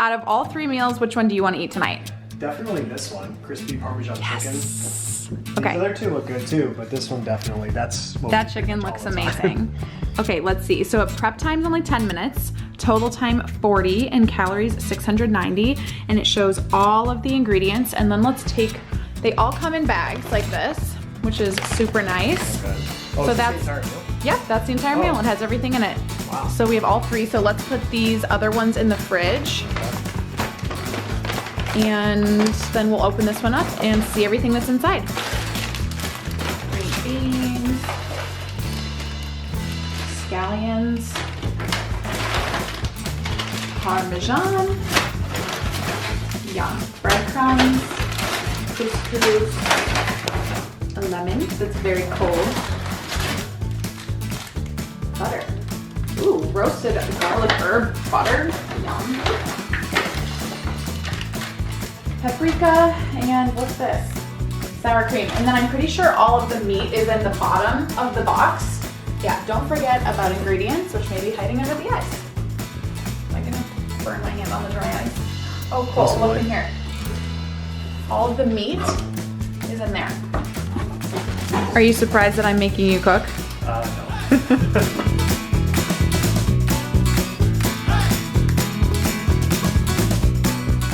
out of all 3 meals, which one do you want to eat tonight? Definitely this one, crispy Parmesan chicken. Okay. The other two look good too, but this one definitely, that's what That we chicken eat all looks the time. amazing. Okay, let's see. So prep time's only 10 minutes, total time 40, and calories 690, and it shows all of the ingredients. And then let's take, they all come in bags like this, which is super nice. Okay. Oh, So it's that's, the entire meal? yep, that's the entire meal. It has everything in it. Wow. So we have all 3. So let's put these other ones in the fridge. And then we'll open this one up and see everything that's inside. Green beans, scallions, Parmesan, yum, breadcrumbs, couscous, a lemon that's very cold, butter. Ooh, roasted garlic herb butter, yum. Paprika, and what's this? Sour cream. And then I'm pretty sure all of the meat is in the bottom of the box. Yeah, don't forget about ingredients, which may be hiding under the ice. Am I gonna burn my hand on the dry ice? Oh, cool, Possibly. look in here. All of the meat is in there. Are you surprised that I'm making you cook? No.